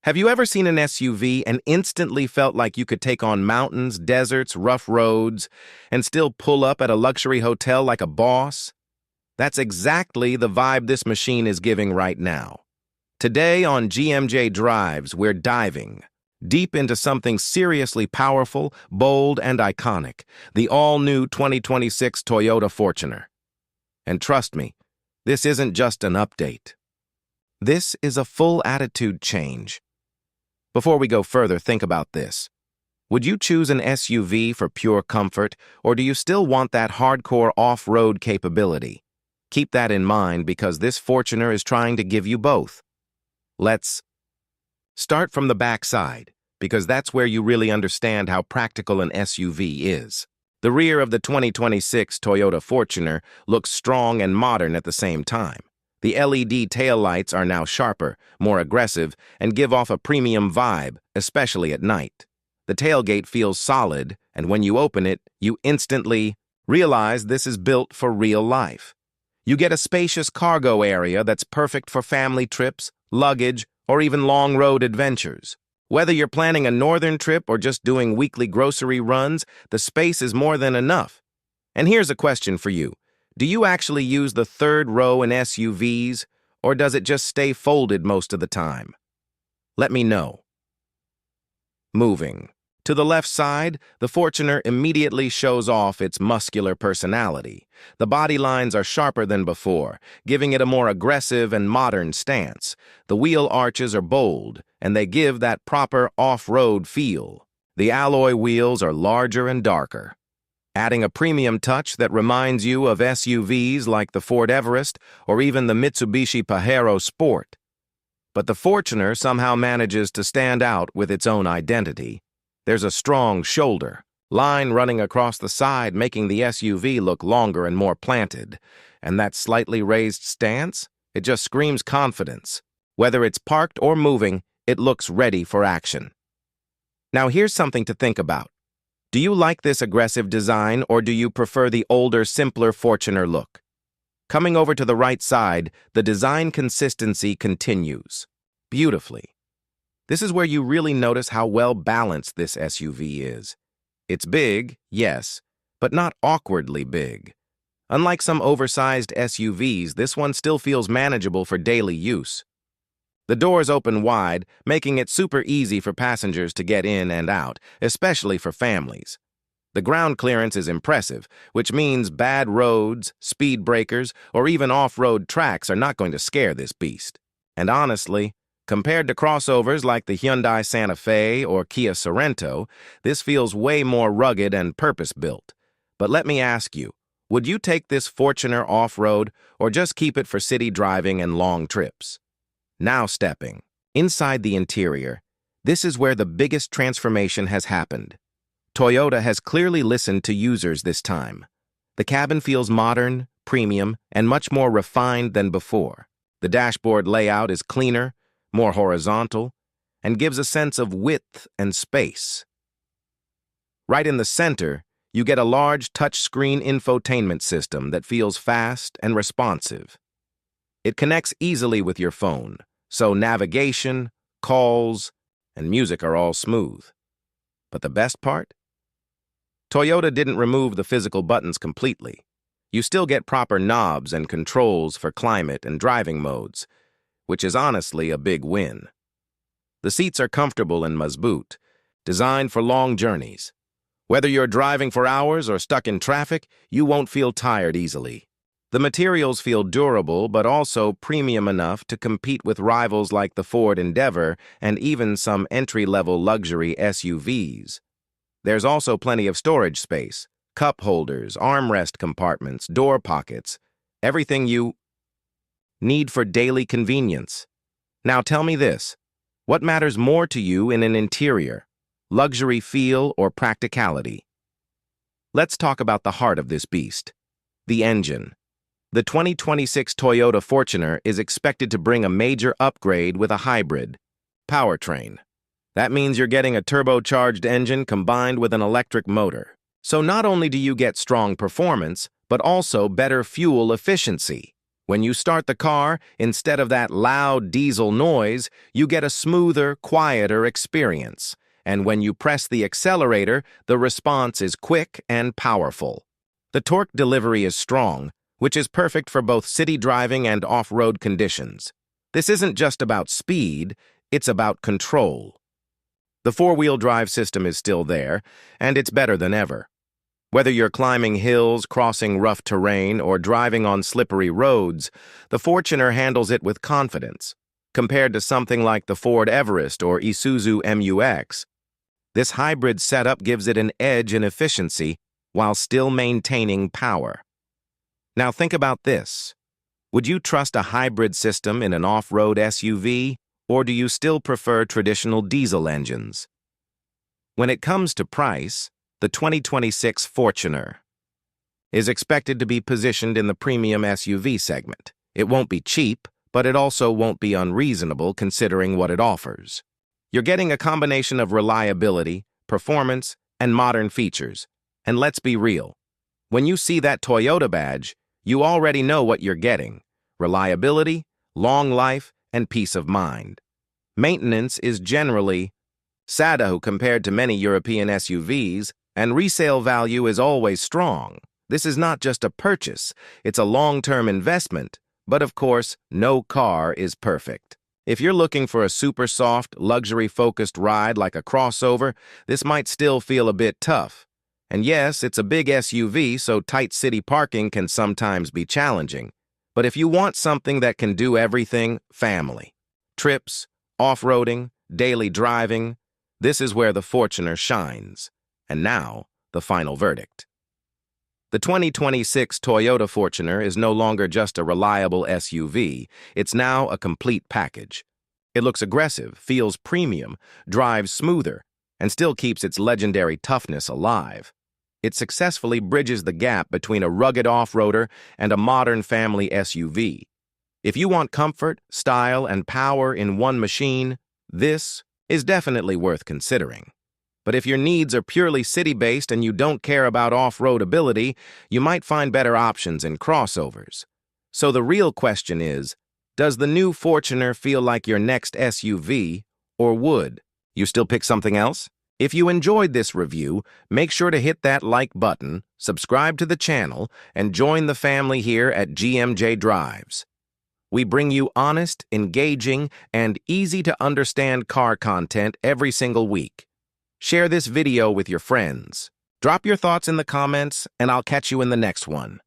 Have you ever seen an SUV and instantly felt like you could take on mountains, deserts, rough roads, and still pull up at a luxury hotel like a boss? That's exactly the vibe this machine is giving right now. Today on GMJ Drives, we're diving deep into something seriously powerful, bold, and iconic, the all-new 2026 Toyota Fortuner. And trust me, this isn't just an update. This is a full attitude change. Before we go further, think about this. Would you choose an SUV for pure comfort, or do you still want that hardcore off-road capability? Keep that in mind because this Fortuner is trying to give you both. Let's start from the back side, because that's where you really understand how practical an SUV is. The rear of the 2026 Toyota Fortuner looks strong and modern at the same time. The LED taillights are now sharper, more aggressive, and give off a premium vibe, especially at night. The tailgate feels solid, and when you open it, you instantly realize this is built for real life. You get a spacious cargo area that's perfect for family trips, luggage, or even long road adventures. Whether you're planning a northern trip or just doing weekly grocery runs, the space is more than enough. And here's a question for you. Do you actually use the third row in SUVs, or does it just stay folded most of the time? Let me know. Moving to the left side, the Fortuner immediately shows off its muscular personality. The body lines are sharper than before, giving it a more aggressive and modern stance. The wheel arches are bold, and they give that proper off-road feel. The alloy wheels are larger and darker, adding a premium touch that reminds you of SUVs like the Ford Everest or even the Mitsubishi Pajero Sport. But the Fortuner somehow manages to stand out with its own identity. There's a strong shoulder line running across the side, making the SUV look longer and more planted. And that slightly raised stance, it just screams confidence. Whether it's parked or moving, it looks ready for action. Now here's something to think about. Do you like this aggressive design, or do you prefer the older, simpler Fortuner look? Coming over to the right side, the design consistency continues beautifully. This is where you really notice how well balanced this SUV is. It's big, yes, but not awkwardly big. Unlike some oversized SUVs, this one still feels manageable for daily use. The doors open wide, making it super easy for passengers to get in and out, especially for families. The ground clearance is impressive, which means bad roads, speed breakers, or even off-road tracks are not going to scare this beast. And honestly, compared to crossovers like the Hyundai Santa Fe or Kia Sorento, this feels way more rugged and purpose-built. But let me ask you, would you take this Fortuner off-road or just keep it for city driving and long trips? Now stepping inside the interior, this is where the biggest transformation has happened. Toyota has clearly listened to users this time. The cabin feels modern, premium, and much more refined than before. The dashboard layout is cleaner, more horizontal, and gives a sense of width and space. Right in the center, you get a large touchscreen infotainment system that feels fast and responsive. It connects easily with your phone, so navigation, calls, and music are all smooth. But the best part? Toyota didn't remove the physical buttons completely. You still get proper knobs and controls for climate and driving modes, which is honestly a big win. The seats are comfortable and mazboot, designed for long journeys. Whether you're driving for hours or stuck in traffic, you won't feel tired easily. The materials feel durable but also premium enough to compete with rivals like the Ford Endeavor and even some entry-level luxury SUVs. There's also plenty of storage space, cup holders, armrest compartments, door pockets, everything you need for daily convenience. Now tell me this, what matters more to you in an interior, luxury feel or practicality? Let's talk about the heart of this beast, the engine. The 2026 Toyota Fortuner is expected to bring a major upgrade with a hybrid powertrain. That means you're getting a turbocharged engine combined with an electric motor. So not only do you get strong performance, but also better fuel efficiency. When you start the car, instead of that loud diesel noise, you get a smoother, quieter experience. And when you press the accelerator, the response is quick and powerful. The torque delivery is strong, which is perfect for both city driving and off-road conditions. This isn't just about speed, it's about control. The four-wheel drive system is still there, and it's better than ever. Whether you're climbing hills, crossing rough terrain, or driving on slippery roads, the Fortuner handles it with confidence. Compared to something like the Ford Everest or Isuzu MU-X, this hybrid setup gives it an edge in efficiency while still maintaining power. Now think about this. Would you trust a hybrid system in an off-road SUV, or do you still prefer traditional diesel engines? When it comes to price, the 2026 Fortuner is expected to be positioned in the premium SUV segment. It won't be cheap, but it also won't be unreasonable considering what it offers. You're getting a combination of reliability, performance, and modern features. And let's be real. When you see that Toyota badge, you already know what you're getting: reliability, long life, and peace of mind. Maintenance is generally SADO compared to many European SUVs, and resale value is always strong. This is not just a purchase, it's a long-term investment. But of course, no car is perfect. If you're looking for a super soft, luxury-focused ride like a crossover, this might still feel a bit tough. And yes, it's a big SUV, so tight city parking can sometimes be challenging. But if you want something that can do everything, family, trips, off-roading, daily driving, this is where the Fortuner shines. And now, the final verdict. The 2026 Toyota Fortuner is no longer just a reliable SUV, it's now a complete package. It looks aggressive, feels premium, drives smoother, and still keeps its legendary toughness alive. It successfully bridges the gap between a rugged off-roader and a modern family SUV. If you want comfort, style, and power in one machine, this is definitely worth considering. But if your needs are purely city-based and you don't care about off-road ability, you might find better options in crossovers. So the real question is, does the new Fortuner feel like your next SUV, or would you still pick something else? If you enjoyed this review, make sure to hit that like button, subscribe to the channel, and join the family here at GMJ Drives. We bring you honest, engaging, and easy-to-understand car content every single week. Share this video with your friends. Drop your thoughts in the comments, and I'll catch you in the next one.